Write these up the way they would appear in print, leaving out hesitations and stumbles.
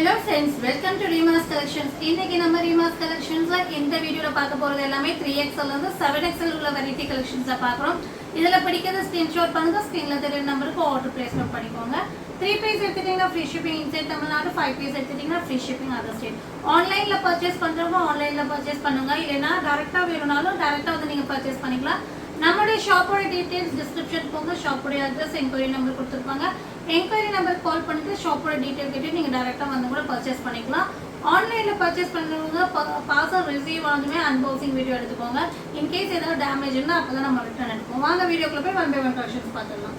Hello friends, welcome to Reema's Collections. இன்னைக்கு நம்ம Reema's Collectionsல இந்த வீடியோல பார்க்க போறது எல்லாமே 3XL ல இருந்து 7XL உள்ள variety collections பார்க்கறோம். இதல பிடிக்கிறத ஸ்கிரீன்ஷாட் பண்ணுங்க, ஸ்கிரீன்ல தெரியற நம்பருக்கு ஆர்டர் பிளேஸ் பண்ணிக்கோங்க. 3 பீஸ் எடுத்துட்டீங்கன்னா free shipping inside Tamil Nadu, 5 piece எடுத்துட்டீங்கன்னா free shipping other state. ஆன்லைன்ல பர்சேஸ் பண்றவங்க ஆன்லைன்ல பர்சேஸ் பண்ணுங்க, இல்லனா டைரக்டா வேணும்னாலும் டைரக்டா வந்து நீங்க பர்சேஸ் பண்ணிக்கலாம். நம்மளுடைய ஷாப்போட டீடைல்ஸ் டிஸ்கிரிப்ஷன் போங்க, ஷாப்போட அட்ரஸ் என்கொயரி நம்பர் கொடுத்திருப்பாங்க. என்கொயரி நம்பர் கால் பண்ணிட்டு ஷாப்போட டீடைல் கேட்டு நீங்க டைரக்டா வந்து கூட பர்சேஸ் பண்ணிக்கலாம். ஆன்லைன்ல பர்சேஸ் பண்றவங்க பார்சல் ரிசீவ் ஆனதுமே அன்பாக்சிங் வீடியோ எடுத்துக்கோங்க. இன் கேஸ் ஏதாவது டேமேஜ் இருந்தா அப்பதான் நம்ம ரிட்டர்ன் எடுப்போம். வாங்க வீடியோக்குள்ள போய் 1 by 1 கலெக்ஷன்ஸ் பார்த்துடலாம்.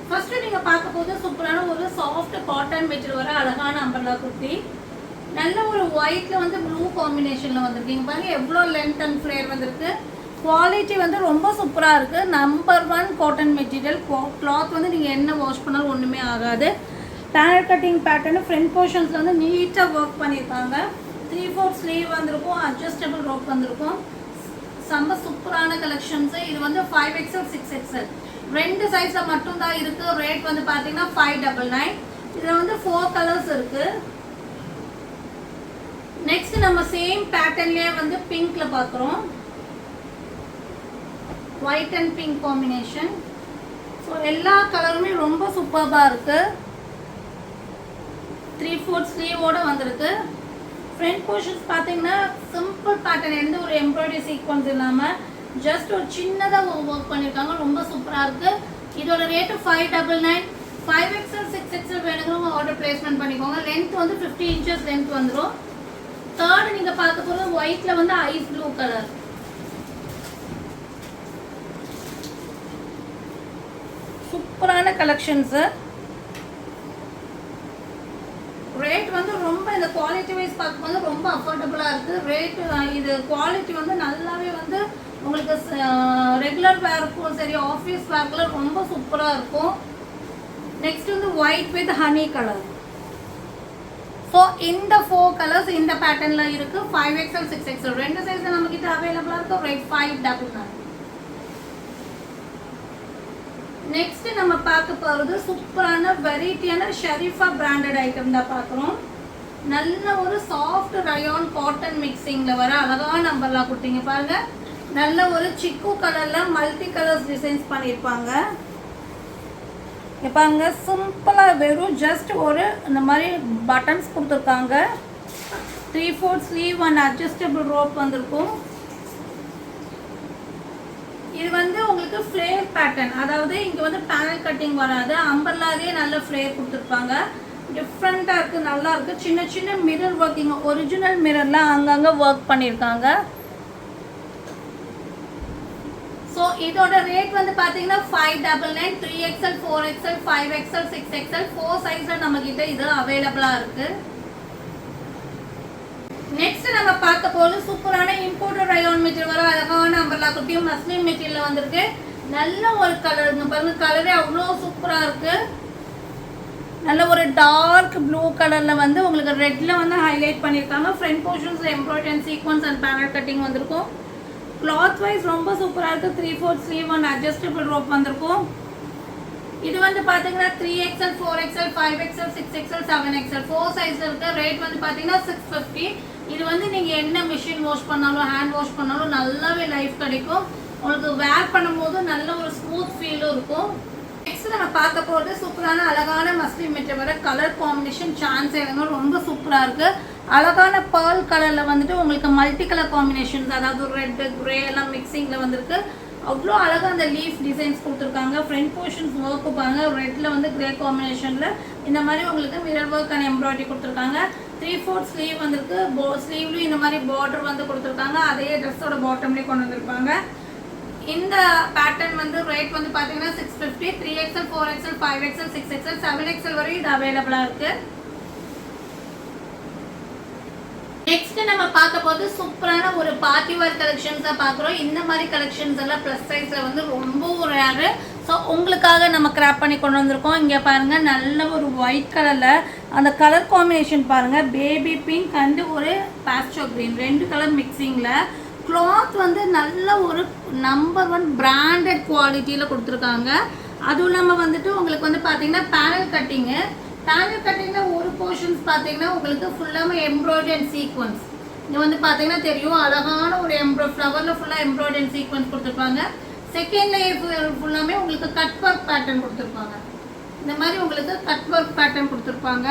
ஃபர்ஸ்ட் நீங்க பார்க்க போது சூப்பரான ஒரு சாஃப்ட் காட்டன் மெட்டீரியல் வர அழகான அம்பர்லா குர்த்தி. நல்ல ஒரு ஒயிட்ல வந்து ப்ளூ காம்பினேஷன்ல வந்திருக்கீங்க. பாருங்க எவ்வளவு லென்த் அண்ட் ஃப்ளேர் வந்திருக்கு. குவாலிட்டி வந்து ரொம்ப சூப்பராக இருக்குது. Number 1 cotton material. கிளாத் வந்து நீங்கள் என்ன வாஷ் பண்ணாலும் ஒன்றுமே ஆகாது. பேனல் கட்டிங் பேட்டர்னு ஃப்ரண்ட் போர்ஷன்ஸில் வந்து நீட்டாக ஒர்க் பண்ணியிருக்காங்க. 3/4 ஸ்லீவ் வந்திருக்கும், அட்ஜஸ்டபிள் ரோப் வந்திருக்கும். செம்ம சூப்பரான கலெக்ஷன்ஸு. இது வந்து 5XL 6XL ரெண்டு சைஸில் மட்டும்தான் இருக்குது. ரேட் வந்து பார்த்தீங்கன்னா 599. இதில் வந்து 4 கலர்ஸ் இருக்குது. நெக்ஸ்ட் நம்ம சேம் பேட்டர்ன்லேயே வந்து பிங்க்கில் பார்க்குறோம். White and pink combination. So எல்லா கலருமே ரொம்ப சூப்பராக இருக்குது. 3/4 ஸ்லீவோடு வந்திருக்கு. ஃப்ரண்ட் போர்ஷன்ஸ் பார்த்தீங்கன்னா சிம்பிள் பேட்டர்ன், எந்த ஒரு எம்ப்ராய்டரி சீக்வன்ஸ் இல்லாமல் ஜஸ்ட் ஒரு சின்னதாக ஒர்க் பண்ணியிருக்காங்க. ரொம்ப சூப்பராக இருக்குது. இதோட ரேட்டு 599. 5XL 6XL வேணுங்கிறவங்க ஆர்டர் பிளேஸ்மெண்ட் பண்ணிக்கோங்க. லென்த் வந்து 50 inches லென்த் வந்துடும். தேர்டு நீங்கள் பார்க்க போகிறது ஒயிட்டில் வந்து ஐஸ் ப்ளூ கலர். சூப்பரான கலெக்ஷன்ஸு. ரேட் வந்து ரொம்ப இந்த குவாலிட்டி வைஸ் பார்க்கும்போது ரொம்ப அஃபோர்டபுளாக இருக்குது. ரேட்டு இது குவாலிட்டி வந்து நல்லாவே வந்து உங்களுக்கு ரெகுலர் வேர்க்கும் சரி ஆஃபீஸ் வேர்க்கில் ரொம்ப சூப்பராக இருக்கும். நெக்ஸ்ட் வந்து white with honey colour. So இந்த 4 கலர்ஸ் இந்த பேட்டர்னில் இருக்குது. 5XL 6XL ரெண்டு சைஸில் நம்மக்கிட்ட அவைலபிளாக இருக்கும். ரேட் 599. நெக்ஸ்ட் நம்ம பார்க்க போகிறது சூப்பரான வெரைட்டியான ஷெரீஃபா பிராண்டட் ஐட்டம் தான் பார்க்குறோம். நல்ல ஒரு சாஃப்ட் ரயான் காட்டன் மிக்சிங்கில் வர அழகான நம்பர்லாம் கொடுத்தீங்க பாருங்க. நல்ல ஒரு சிக்கு கலரில் மல்டி கலர்ஸ் டிசைன்ஸ் பண்ணியிருப்பாங்க. பாருங்க சிம்பிளாக வெறும் ஜஸ்ட் ஒரு இந்த மாதிரி பட்டன்ஸ் கொடுத்துருக்காங்க. 3/4 ஸ்லீவ் அண்ட் அட்ஜஸ்டபிள் ரோப் வந்திருக்கும். இது வந்து உங்களுக்கு ஃப்ளேர் பேட்டர்ன், அதாவது இங்கே வந்து பேனல் கட்டிங் வராது. அம்பர்லாவே நல்ல ஃப்ளேர் கொடுத்துருப்பாங்க. டிஃப்ரெண்ட்டாக இருக்குது, நல்லா இருக்குது. சின்ன சின்ன மிரர் ஒர்க்கிங், ஒரிஜினல் மிரர்லாம் அங்கங்கே ஒர்க் பண்ணியிருக்காங்க. ஸோ இதோட ரேட் வந்து பார்த்தீங்கன்னா 599. 3XL 4XL 5XL 6XL 4 சைஸில் நம்மக்கிட்ட இது அவைலபிளாக இருக்குது. நெக்ஸ்ட் நம்ம பார்க்க போது சூப்பரான இம்போர்ட்டட் ரயான் மெட்டீரியல் வர அழகான அம்பர்லா குர்த்தியும் மஸ்லின் மெட்டீரியல் வந்திருக்கு. நல்ல ஒரு கலர் பாருங்க, கலரே அவ்வளோ சூப்பராக இருக்கு. நல்ல ஒரு டார்க் ப்ளூ கலர்ல வந்து உங்களுக்கு ரெட்ல வந்து ஹைலைட் பண்ணியிருக்காங்க. ஃப்ரண்ட் போர்ஷன்ஸ்ல embroidery and sequins and panel cutting வந்திருக்கும். கிளாத் வைஸ் ரொம்ப சூப்பராக இருக்கு. 3/4 ஸ்லீவ் அண்ட் அட்ஜஸ்டபிள் ரோப் வந்திருக்கும். இது வந்து பார்த்தீங்கன்னா 3XL 4XL 5XL 6XL 7XL 4 சைஸ்ல இருக்கு. ரேட் வந்து பார்த்தீங்கன்னா 650. இது வந்து நீங்கள் என்ன மிஷின் வாஷ் பண்ணாலும் ஹேண்ட் வாஷ் பண்ணாலும் நல்லாவே லைஃப் கிடைக்கும். உங்களுக்கு வேர் பண்ணும்போது நல்ல ஒரு ஸ்மூத் ஃபீலும் இருக்கும். நெக்ஸ்ட் நம்ம பார்க்க போகிறது சூப்பரான அழகான மஸ்லின் மெட்டீரியல் வர கலர் காம்பினேஷன் சான்ஸ் எடுங்க. ரொம்ப சூப்பராக இருக்குது. அழகான பேர்ல் கலரில் வந்துட்டு உங்களுக்கு மல்டி கலர் காம்பினேஷன்ஸ், அதாவது ரெட் கிரே எல்லாம் மிக்சிங்கில் வந்திருக்கு. அவ்வளோ அழகாக அந்த லீஃப் டிசைன்ஸ் கொடுத்துருக்காங்க. ஃப்ரண்ட் போர்ஷன்ஸ் ஒர்க்கு பாருங்க, ரெட்டில் வந்து கிரே காம்பினேஷனில் இந்த மாதிரி உங்களுக்கு மிரர் ஒர்க் அண்ட் எம்ப்ராய்டரி கொடுத்துருக்காங்க. 3/4 ஸ்லீவ் வந்திருக்கு. ஸ்லீவ்லையும் இந்த மாதிரி பார்டர் வந்து கொடுத்துருக்காங்க. அதே ட்ரெஸ்ஸோட பாட்டம்லேயே கொண்டு வந்திருப்பாங்க. இந்த பேட்டர்ன் வந்து ரேட் வந்து பார்த்தீங்கன்னா 650. 3XL 4XL 5XL 6XL 7XL வரையும் இது அவைலபிளாக இருக்குது. நெக்ஸ்ட் நம்ம பார்க்க போது சூப்பரான ஒரு பார்ட்டி வேர் கலெக்ஷன்ஸ் தான் பார்க்குறோம். இந்த மாதிரி கலெக்ஷன்ஸ் எல்லாம் ப்ளஸ் சைஸில் வந்து ரொம்ப ரேரு. ஸோ உங்களுக்காக நம்ம கிராப் பண்ணி கொண்டு வந்திருக்கோம். இங்கே பாருங்கள், நல்ல ஒரு ஒயிட் கலரில் அந்த கலர் காம்பினேஷன் பாருங்கள். பேபி பிங்க் அண்டு ஒரு பாஸ்டோ க்ரீன் ரெண்டு கலர் மிக்சிங்கில். கிளாத் வந்து நல்ல ஒரு நம்பர் 1 பிராண்டட் குவாலிட்டியில் கொடுத்துருக்காங்க. அதுவும் இல்லாமல் வந்துட்டு உங்களுக்கு வந்து பார்த்தீங்கன்னா பேனல் கட்டிங்கு பேனல் கட்டிங்கில் ஒரு போர்ஷன்ஸ் பார்த்தீங்கன்னா உங்களுக்கு ஃபுல்லாமே எம்ப்ராய்டரி அண்ட் சீக்வன்ஸ். இங்கே வந்து பார்த்தீங்கன்னா தெரியும், அழகான ஒரு ஃப்ளவரில் ஃபுல்லாக எம்ப்ராய்டரி அண்ட் சீக்வன்ஸ் கொடுத்துருப்பாங்க. செகண்ட் லேயர் ஃபுல்லாமே உங்களுக்கு கட் ஒர்க் பேட்டர்ன் கொடுத்துருப்பாங்க. இந்த மாதிரி உங்களுக்கு கட் ஒர்க் பேட்டர்ன் கொடுத்துருப்பாங்க.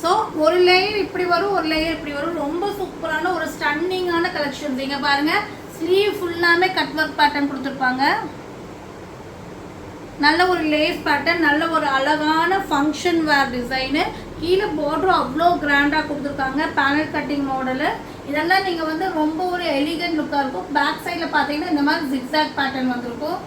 ஸோ ஒரு லேயர் இப்படி வரும், ஒரு லேயர் இப்படி வரும். ரொம்ப சூப்பரான ஒரு ஸ்டன்னிங்கான கலெக்ஷன்ஸ். இங்கே பாருங்கள், ஸ்லீவ் ஃபுல்லாமே கட் ஒர்க் பேட்டர்ன் கொடுத்துருப்பாங்க. நல்ல ஒரு லேஸ் பேட்டர்ன், நல்ல ஒரு அழகான ஃபங்க்ஷன் வேர் டிசைனு. கீழே பார்டரும் அவ்வளோ கிராண்டாக கொடுத்துருக்காங்க. Panel cutting model. இதெல்லாம் நீங்கள் வந்து ரொம்ப ஒரு எலிகன்ட் லுக்காக இருக்கும். பேக் சைடில் பார்த்தீங்கன்னா இந்த மாதிரி ஜிக்ஸாக் பேட்டர்ன் வந்திருக்கும்.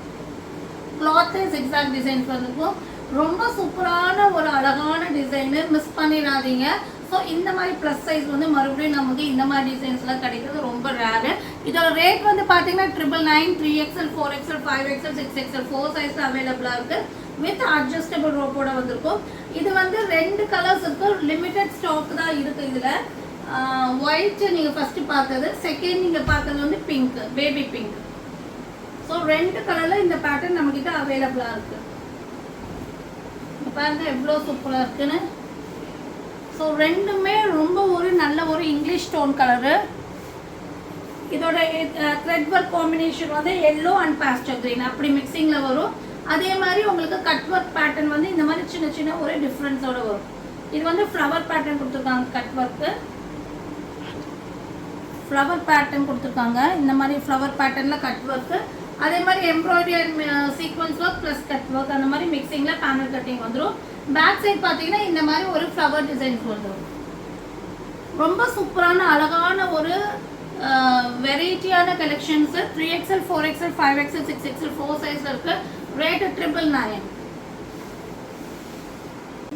கிளாத்து ஜிக்ஸாக் டிசைன்ஸ் வந்திருக்கும். ரொம்ப சூப்பரான ஒரு அழகான டிசைனு, மிஸ் பண்ணிடாதீங்க. ஸோ இந்த மாதிரி ப்ளஸ் சைஸ் வந்து மறுபடியும் நமக்கு இந்த மாதிரி டிசைன்ஸ்லாம் கிடைக்கிறது ரொம்ப ரேரு. இதோட ரேட் வந்து பார்த்தீங்கன்னா 999, 3XL, 4XL, 5XL, 6XL 4 சைஸில் அவைலபிளாக இருக்குது. வித் அட்ஜஸ்டபிள் ரோப்போட வந்திருக்கும். இது வந்து 2 கலர்ஸ் இருக்குது. லிமிட்டட் ஸ்டாக் தான் இருக்குது. இதில் ஒயிட் நீங்கள் ஃபஸ்ட்டு பார்த்தது, செகண்ட் நீங்கள் பார்த்தது வந்து பிங்க், பேபி பிங்க். ஸோ 2 கலரில் இந்த பேட்டர்ன் நம்மக்கிட்ட அவைலபிளாக இருக்குது. பாருங்க எவ்வளோ சூப்பராக இருக்குன்னு. ஸோ ரெண்டுமே ரொம்ப ஒரு நல்ல ஒரு இங்கிலீஷ் டோன் கலரு. இதோட த்ரெட் ஒர்க் காம்பினேஷன் வந்து எல்லோ அண்ட் பாஸ்டல் கிரீன் அப்படி மிக்சிங்கில் வரும். அதே மாதிரி உங்களுக்கு கட் ஒர்க் பேட்டர்ன் வந்து இந்த மாதிரி சின்ன சின்ன ஒரு டிஃப்ரென்ஸோட வரும். இது வந்து ஃப்ளவர் பேட்டர்ன் கொடுத்துருக்காங்க. கட் ஒர்க்கு ஃப்ளவர் பேட்டர்ன் கொடுத்துருக்காங்க. இந்த மாதிரி ஃப்ளவர் பேட்டர்னில் கட் ஒர்க்கு, அதே மாதிரி embroidery and sequence work plus cut work, அந்த மாதிரி மிக்சிங்கில் பேனல் கட்டிங் வந்துடும். பேக் சைட் பார்த்தீங்கன்னா இந்த மாதிரி ஒரு ஃப்ளவர் டிசைன்ஸ் வந்துடும். ரொம்ப சூப்பரான அழகான ஒரு வெரைட்டியான collections. 3XL, 4XL, 5XL, 6XL 4 சைஸில் இருக்குது. ரேட்டு 999.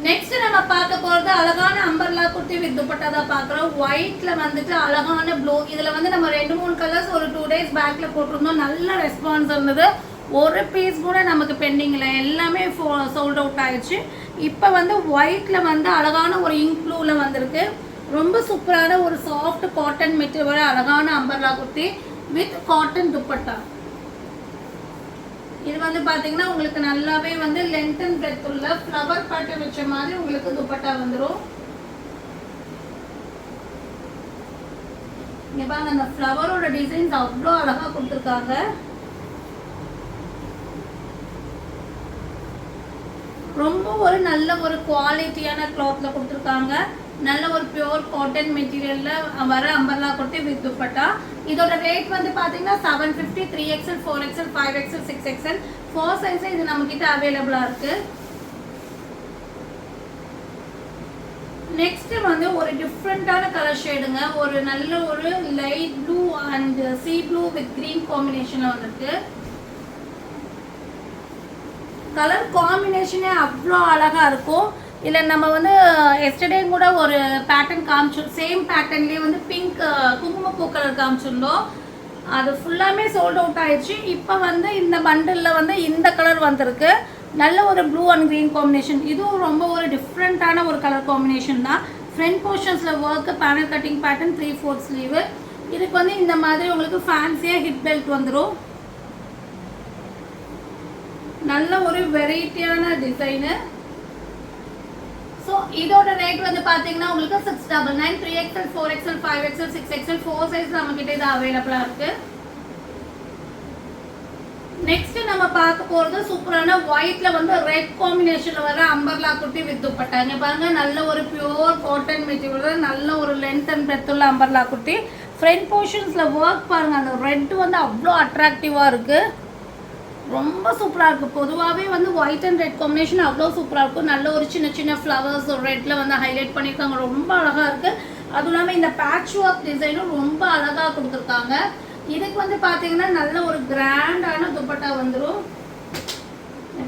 நெக்ஸ்ட் நம்ம பார்க்க போகிறது அழகான அம்பர்லா குர்த்தி வித் துப்பட்டா தான் பார்க்குறோம். ஒயிட்டில் வந்துட்டு அழகான ப்ளூ. இதில் வந்து நம்ம 2-3 கலர்ஸ் ஒரு 2 days பேக்கில் போட்டிருந்தோம். நல்ல ரெஸ்பான்ஸ் இருந்தது. ஒரு பீஸ் கூட நமக்கு பெண்டிங் இல்லை, எல்லாமே சோல்ட் அவுட் ஆயிடுச்சு. இப்போ வந்து ஒயிட்டில் வந்து அழகான ஒரு இங்க் ப்ளூவில் வந்திருக்கு. ரொம்ப சூப்பரான ஒரு சாஃப்ட் காட்டன் மெட்டீரியல் அழகான umbrella kurti with cotton dupatta. இது வந்து பார்த்தீங்கன்னா உங்களுக்கு நல்லாவே வந்து லென்த் அண்ட் பிரெத் உள்ள ஃப்ளவர் பேட்டர்ன் வச்ச மாதிரி உங்களுக்கு துப்பட்டா வந்துடும். இங்கே பாருங்க, அந்த ஃப்ளவரோட டிசைன்ஸ் அவ்வளோ அழகாக கொடுத்துருக்காங்க. ரொம்ப ஒரு நல்ல ஒரு குவாலிட்டியான கிளாத்ல கொடுத்துருக்காங்க. நல்ல ஒரு பியூர் காட்டன் மெட்டீரியலில் வர அம்பர்லா குர்த்தி வித் துப்பட்டா. இதோட ரேட் வந்து பார்த்தீங்கன்னா 750, 3XL, 4XL, 5XL, 6XL 4 சைஸில் இது நம்மக்கிட்ட அவைலபிளாக இருக்குது. நெக்ஸ்ட் வந்து ஒரு டிஃப்ரெண்ட்டான கலர் ஷேடுங்க. ஒரு நல்ல ஒரு light blue and sea blue with green காம்பினேஷனில் வந்துருக்கு. கலர் காம்பினேஷனே அவ்வளோ அழகாக இருக்கும். இல்லை நம்ம வந்து எஸ்டர்டே கூட ஒரு பேட்டர்ன் காமிச்சோம். சேம் பேட்டர்ன்லேயே வந்து பிங்க் குங்குமப்பூ கலர் காமிச்சிருந்தோம். அது ஃபுல்லாமே சோல்ட் அவுட் ஆயிடுச்சு. இப்போ வந்து இந்த பண்டிலில் வந்து இந்த கலர் வந்திருக்கு. நல்ல ஒரு ப்ளூ அண்ட் க்ரீன் காம்பினேஷன். இதுவும் ரொம்ப ஒரு டிஃப்ரெண்ட்டான ஒரு கலர் காம்பினேஷன் தான். ஃப்ரண்ட் போர்ஷன்ஸில் work panel cutting pattern 3/4 sleeve. இதுக்கு வந்து இந்த மாதிரி உங்களுக்கு ஃபேன்சியாக ஹிப் பெல்ட் வந்துடும். நல்ல ஒரு வெரைட்டியான டிசைனு. ஸோ இதோட ரேட் வந்து பார்த்தீங்கன்னா உங்களுக்கு 699, 3XL, 4XL, 5XL, 6XL 4 size நம்மக்கிட்ட இது அவைலபிளாக இருக்குது. நெக்ஸ்ட் நம்ம பார்க்க போகிறது சூப்பரான ஒயிட்டில் வந்து ரெட் காம்பினேஷனில் வர அம்பர்லா குர்த்தி வித் துப்பட்டா. இங்கே பாருங்கள், நல்ல ஒரு பியூர் காட்டன் மெட்டீரியல், நல்ல ஒரு லென்த் அண்ட் பிரெத் உள்ள அம்பர்லா குர்த்தி. ஃப்ரண்ட் போர்ஷன்ஸில் ஒர்க் பாருங்கள், அந்த ரெட் வந்து அவ்வளோ அட்ராக்டிவாக இருக்குது. ரொம்ப சூப்பராக இருக்குது. பொதுவாகவே வந்து ஒயிட் அண்ட் ரெட் காம்பினேஷன் அவ்வளோ சூப்பராக இருக்கும். நல்ல ஒரு சின்ன சின்ன ஃப்ளவர்ஸ் ரெட்டில் வந்து ஹைலைட் பண்ணியிருக்காங்க. ரொம்ப அழகாக இருக்குது. அதுவும் இல்லாமல் இந்த பேட்ச் ஒர்க் டிசைனும் ரொம்ப அழகாக கொடுத்துருக்காங்க. இதுக்கு வந்து பார்த்தீங்கன்னா நல்ல ஒரு கிராண்டான துப்பட்டா வந்துடும்.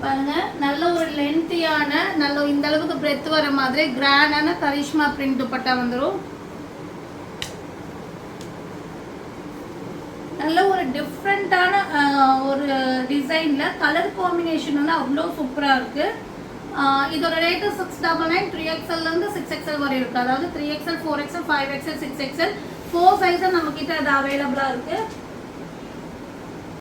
பாருங்க, நல்ல ஒரு லென்த்தியான நல்ல இந்த அளவுக்கு பிரெத் வர மாதிரி கிராண்டான கரிஷ்மா பிரிண்ட் துப்பட்டா வந்துடும். நல்ல ஒரு டிஃப்ரெண்ட்டான ஒரு டிசைனில் கலர் காம்பினேஷன் வந்து அவ்வளோ சூப்பராக இருக்குது. இதோட ரேட்டு 699, 3XLலேருந்து 6XL வரை இருக்குது. அதாவது 3XL, 4XL, 5XL, 6XL 4 சைஸில் நம்மக்கிட்ட அது அவைலபிளாக இருக்குது.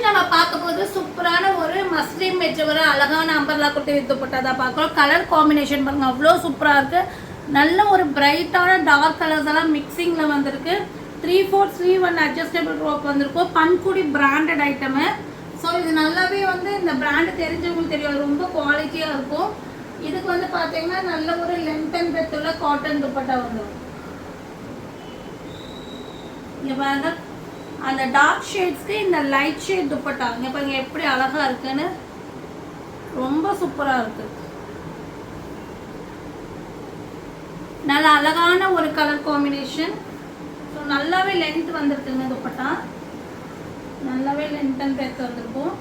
நம்ம பார்க்க போது சூப்பரான ஒரு மஸ்லின் மெட்டீரியல் அழகான அம்பர்லா குட்டி துப்பட்டா தான் பார்க்குறோம். கலர் காம்பினேஷன் பாருங்க அவ்வளோ சூப்பராக இருக்குது. நல்ல ஒரு பிரைட்டான டார்க் கலர்ஸ் எல்லாம் மிக்சிங்கில் வந்திருக்கு. 3/4 ஸ்லீவ் அண்ட் அட்ஜஸ்டபிள் ரோப் வந்திருக்கும். பன்குடி பிராண்டட் ஐட்டமு. ஸோ இது நல்லாவே வந்து இந்த பிராண்டு தெரிஞ்சவங்களுக்கு தெரியும், ரொம்ப குவாலிட்டியாக இருக்கும். இதுக்கு வந்து பார்த்தீங்கன்னா நல்ல ஒரு லென்த் அண்ட் பிரெத் உள்ள காட்டன் துப்பட்டா வந்துடும். இங்கே பாருங்க அந்த டார்க் ஷேட்ஸ்க்கு இந்த லைட் ஷேட் துப்பட்டா இங்கே பாருங்க எப்படி அழகாக இருக்குன்னு, ரொம்ப சூப்பராக இருக்குது. நல்ல அழகான ஒரு கலர் காம்பினேஷன். ஸோ நல்லாவே லென்த் வந்துருக்குங்க துப்பட்டா, நல்லாவே லென்த் அண்ட் பிரெத் வந்திருக்கும்.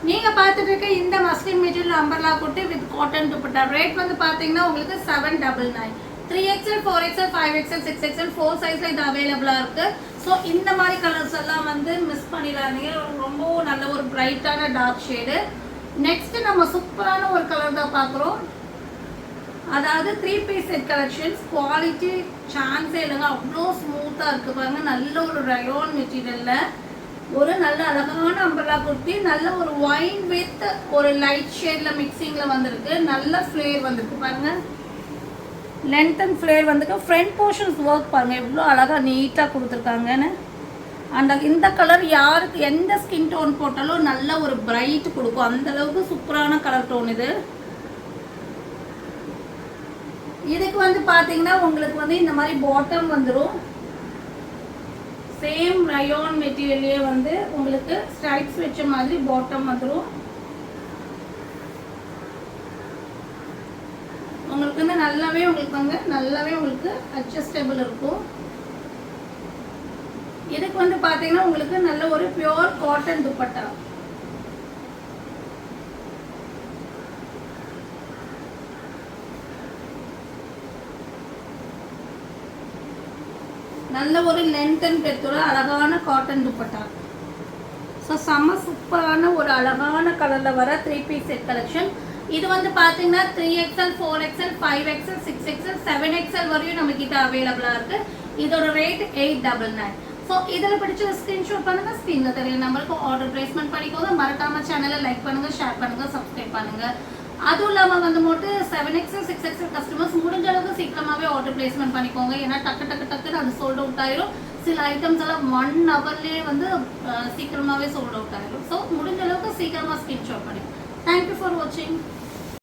நீங்கள் பார்த்துட்டு இருக்க இந்த மஸ்லின் மெட்டீரியல் அம்பர்லா குட்டி வித் காட்டன் துப்பட்டா ரேட் வந்து பார்த்தீங்கன்னா உங்களுக்கு 799. 3XL 4XL 5XL 6XL 4 சைஸில் இது அவைலபிளாக இருக்குது. ஸோ இந்த மாதிரி கலர்ஸ் எல்லாம் வந்து மிஸ் பண்ணிடாதீங்க, ரொம்ப நல்ல ஒரு பிரைட்டான டார்க் ஷேடு. நெக்ஸ்ட் நம்ம சூப்பரான ஒரு கலர் தான் பார்க்குறோம். அதாவது 3 பீஸ் செட் கலெக்ஷன்ஸ். குவாலிட்டி சான்ஸே இல்லைங்க, அவ்வளோ ஸ்மூத்தாக இருக்குது பாருங்க. நல்ல ஒரு ரயோன் மெட்டீரியலில் ஒரு நல்ல அழகான அம்பர்லா குர்த்தி, நல்ல ஒரு ஒயின் வித் ஒரு லைட் ஷேடில் மிக்சிங்கில் வந்திருக்கு. நல்ல ஃப்ளேர் வந்திருக்கு பாருங்க, லென்த் அண்ட் ஃப்ளேர் வந்துருக்கு. ஃப்ரண்ட் போர்ஷன்ஸ் ஒர்க் பாருங்கள் எவ்வளோ அழகாக நீட்டாக கொடுத்துருக்காங்கன்னு. இந்த கலர் யாருக்கு எந்த ஸ்கின் டோன் போட்டாலும் நல்ல ஒரு பிரைட் கொடுக்கும், அந்தளவுக்கு சூப்பரான கலர் டோன் இது. இதுக்கு வந்து பார்த்தீங்கன்னா உங்களுக்கு வந்து இந்த மாதிரி பாட்டம் வந்துடும். சேம் ரயோன் மெட்டீரியல்லே வந்து உங்களுக்கு ஸ்ட்ரைப்ஸ் வச்ச மாதிரி பாட்டம் வந்துடும். உங்களுக்கு வந்து நல்லாவே உங்களுக்கு அட்ஜஸ்டபிள் இருக்கும். இதுக்கு வந்து பார்த்தீங்கன்னா உங்களுக்கு நல்ல ஒரு பியோர் காட்டன் துப்பட்டா. நல்ல ஒரு லென்த் அண்ட் பிரெத்தோட அழகான காட்டன் துப்பட்டா. ஸோ செம்ம சூப்பரான ஒரு அழகான கலரில் வர 3 பீஸ் செட் கலெக்ஷன். இது வந்து பார்த்தீங்கன்னா 3XL 4XL 5XL 6XL 7XL வரையும் நம்ம கிட்ட அவைலபிளாக இருக்குது. இதோட ரேட் 899. ஸோ இதில் பிடிச்ச ஸ்க்ரீன்ஷாட் பண்ணுங்கள், ஸ்க்ரீனில் தெரிய நம்பருக்கு ஆர்டர் பிளேஸ்மெண்ட் பண்ணிக்கோங்க. மறக்காமல் சேனலை லைக் பண்ணுங்கள், ஷேர் பண்ணுங்கள், சப்ஸ்கிரைப் பண்ணுங்கள். அதுவும் இல்லாமல் வந்து மட்டும் 7XL 6XL கஸ்டமர்ஸ் முடிஞ்ச அளவுக்கு சீக்கிரமாகவே ஆர்டர் பிளேஸ்மெண்ட் பண்ணிக்கோங்க. ஏன்னா டக்குன்னு அது சோல்ட் அவுட் ஆயிரும். சில ஐட்டம்ஸ் எல்லாம் 1 ஹவர்லேயே வந்து சீக்கிரமாகவே சோல்ட் அவுட் ஆயிரும். ஸோ முடிஞ்ச அளவுக்கு சீக்கிரமாக ஸ்க்ரீன்ஷாட் பண்ணிக்கோங்க. தேங்க்யூ ஃபார் வாட்சிங்.